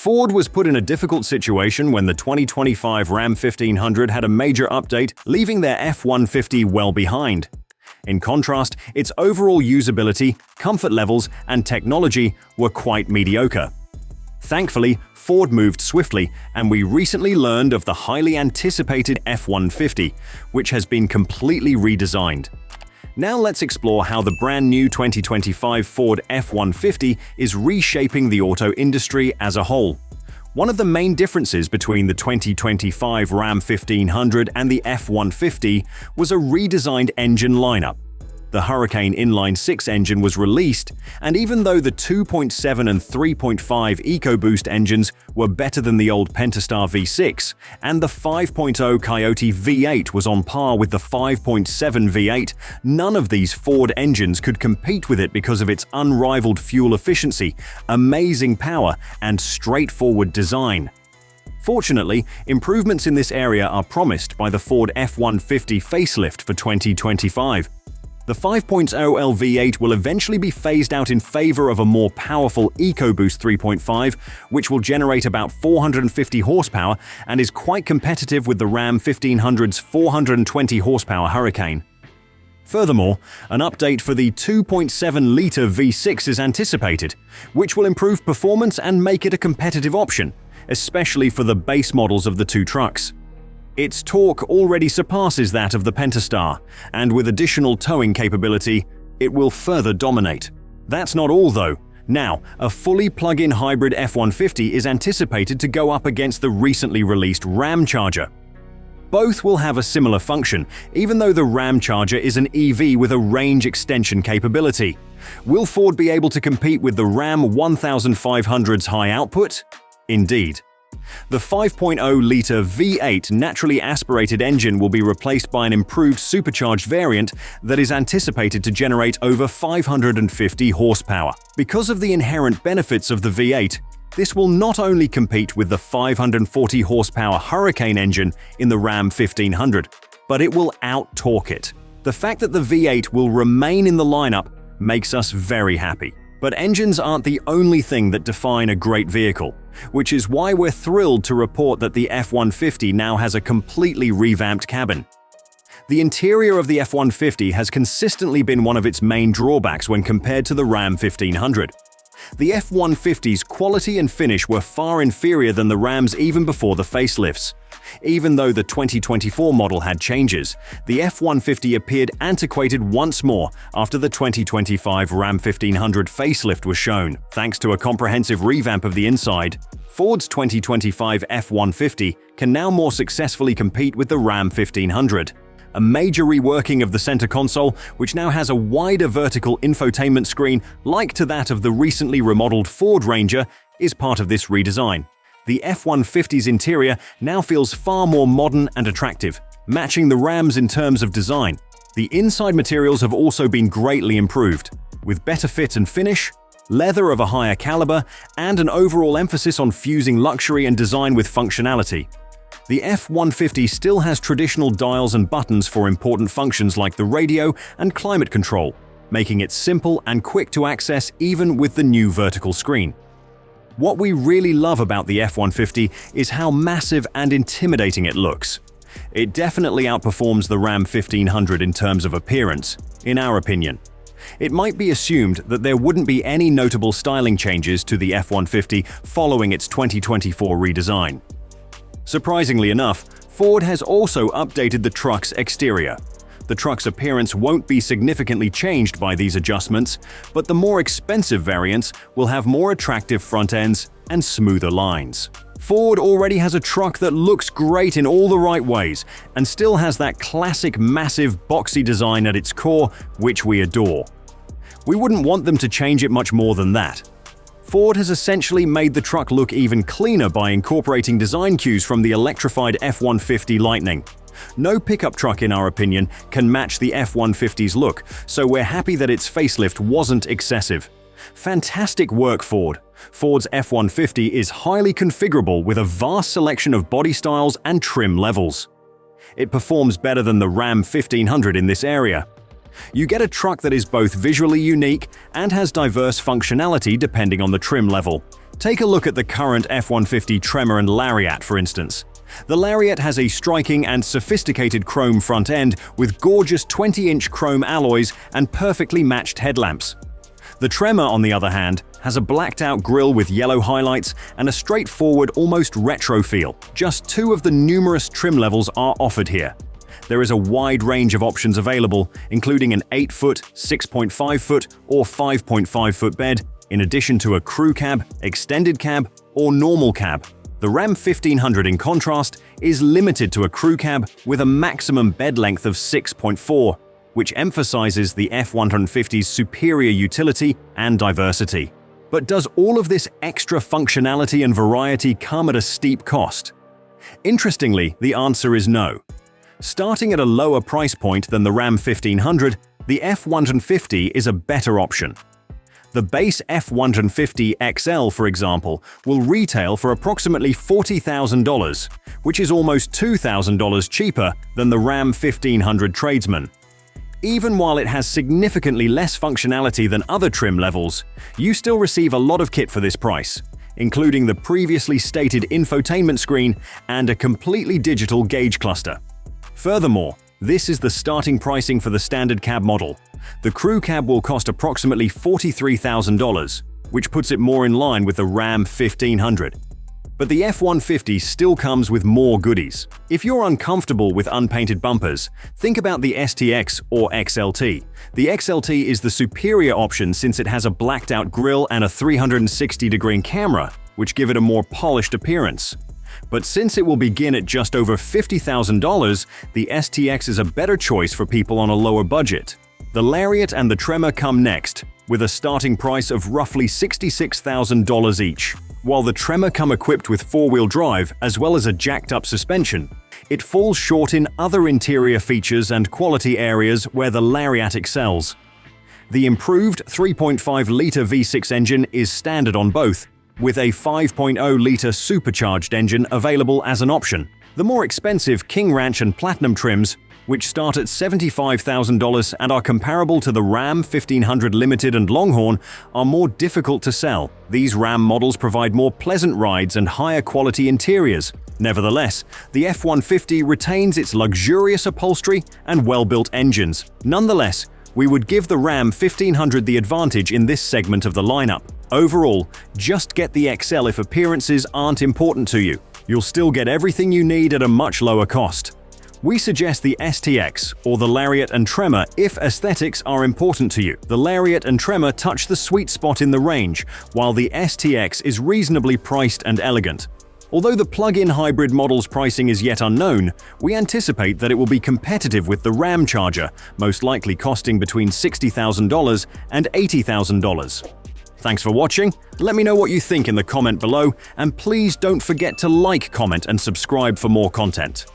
Ford was put in a difficult situation when the 2025 Ram 1500 had a major update, leaving their F-150 well behind. In contrast, its overall usability, comfort levels, and technology were quite mediocre. Thankfully, Ford moved swiftly, and we recently learned of the highly anticipated F-150, which has been completely redesigned. Now let's explore how the brand new 2025 Ford F-150 is reshaping the auto industry as a whole. One of the main differences between the 2025 Ram 1500 and the F-150 was a redesigned engine lineup. The Hurricane inline-6 engine was released, and even though the 2.7 and 3.5 EcoBoost engines were better than the old Pentastar V6, and the 5.0 Coyote V8 was on par with the 5.7 V8, none of these Ford engines could compete with it because of its unrivaled fuel efficiency, amazing power, and straightforward design. Fortunately, improvements in this area are promised by the Ford F-150 facelift for 2025. The 5.0 V8 will eventually be phased out in favor of a more powerful EcoBoost 3.5, which will generate about 450 horsepower and is quite competitive with the Ram 1500's 420 horsepower Hurricane. Furthermore, an update for the 2.7-liter V6 is anticipated, which will improve performance and make it a competitive option, especially for the base models of the two trucks. Its torque already surpasses that of the Pentastar, and with additional towing capability, it will further dominate. That's not all though. Now, a fully plug-in hybrid F-150 is anticipated to go up against the recently released Ram Charger. Both will have a similar function, even though the Ram Charger is an EV with a range extension capability. Will Ford be able to compete with the Ram 1500's high output? Indeed. The 5.0-liter V8 naturally aspirated engine will be replaced by an improved supercharged variant that is anticipated to generate over 550 horsepower. Because of the inherent benefits of the V8, this will not only compete with the 540 horsepower Hurricane engine in the Ram 1500, but it will out-torque it. The fact that the V8 will remain in the lineup makes us very happy. But engines aren't the only thing that define a great vehicle, which is why we're thrilled to report that the F-150 now has a completely revamped cabin. The interior of the F-150 has consistently been one of its main drawbacks when compared to the Ram 1500. The F-150's quality and finish were far inferior than the Rams even before the facelifts. Even though the 2024 model had changes, the F-150 appeared antiquated once more after the 2025 Ram 1500 facelift was shown. Thanks to a comprehensive revamp of the inside, Ford's 2025 F-150 can now more successfully compete with the Ram 1500. A major reworking of the center console, which now has a wider vertical infotainment screen like to that of the recently remodeled Ford Ranger, is part of this redesign. The F-150's interior now feels far more modern and attractive, matching the Rams in terms of design. The inside materials have also been greatly improved, with better fit and finish, leather of a higher caliber, and an overall emphasis on fusing luxury and design with functionality. The F-150 still has traditional dials and buttons for important functions like the radio and climate control, making it simple and quick to access even with the new vertical screen. What we really love about the F-150 is how massive and intimidating it looks. It definitely outperforms the Ram 1500 in terms of appearance, in our opinion. It might be assumed that there wouldn't be any notable styling changes to the F-150 following its 2024 redesign. Surprisingly enough, Ford has also updated the truck's exterior. The truck's appearance won't be significantly changed by these adjustments, but the more expensive variants will have more attractive front ends and smoother lines. Ford already has a truck that looks great in all the right ways and still has that classic massive boxy design at its core, which we adore. We wouldn't want them to change it much more than that. Ford has essentially made the truck look even cleaner by incorporating design cues from the electrified F-150 Lightning. No pickup truck, in our opinion, can match the F-150's look, so we're happy that its facelift wasn't excessive. Fantastic work, Ford! Ford's F-150 is highly configurable with a vast selection of body styles and trim levels. It performs better than the Ram 1500 in this area. You get a truck that is both visually unique and has diverse functionality depending on the trim level. Take a look at the current F-150 Tremor and Lariat, for instance. The Lariat has a striking and sophisticated chrome front end with gorgeous 20-inch chrome alloys and perfectly matched headlamps. The Tremor, on the other hand, has a blacked-out grille with yellow highlights and a straightforward, almost retro feel. Just two of the numerous trim levels are offered here. There is a wide range of options available, including an 8-foot, 6.5-foot, or 5.5-foot bed, in addition to a crew cab, extended cab, or normal cab. The Ram 1500, in contrast, is limited to a crew cab with a maximum bed length of 6.4, which emphasizes the F-150's superior utility and diversity. But does all of this extra functionality and variety come at a steep cost? Interestingly, the answer is no. Starting at a lower price point than the Ram 1500, the F-150 is a better option. The base F-150 XL, for example, will retail for approximately $40,000, which is almost $2,000 cheaper than the Ram 1500 Tradesman. Even while it has significantly less functionality than other trim levels, you still receive a lot of kit for this price, including the previously stated infotainment screen and a completely digital gauge cluster. Furthermore, this is the starting pricing for the standard cab model. The crew cab will cost approximately $43,000, which puts it more in line with the Ram 1500. But the F-150 still comes with more goodies. If you're uncomfortable with unpainted bumpers, think about the STX or XLT. The XLT is the superior option since it has a blacked-out grille and a 360-degree camera, which give it a more polished appearance. But since it will begin at just over $50,000, the STX is a better choice for people on a lower budget. The Lariat and the Tremor come next, with a starting price of roughly $66,000 each. While the Tremor come equipped with four-wheel drive as well as a jacked-up suspension, it falls short in other interior features and quality areas where the Lariat excels. The improved 3.5-liter V6 engine is standard on both, with a 5.0-liter supercharged engine available as an option. The more expensive King Ranch and Platinum trims, which start at $75,000 and are comparable to the Ram 1500 Limited and Longhorn, are more difficult to sell. These Ram models provide more pleasant rides and higher quality interiors. Nevertheless, the F-150 retains its luxurious upholstery and well-built engines. Nonetheless, we would give the Ram 1500 the advantage in this segment of the lineup. Overall, just get the XL if appearances aren't important to you. You'll still get everything you need at a much lower cost. We suggest the STX or the Lariat and Tremor if aesthetics are important to you. The Lariat and Tremor touch the sweet spot in the range, while the STX is reasonably priced and elegant. Although the plug-in hybrid model's pricing is yet unknown, we anticipate that it will be competitive with the Ram Charger, most likely costing between $60,000 and $80,000. Thanks for watching. Let me know what you think in the comment below, and please don't forget to like, comment, and subscribe for more content.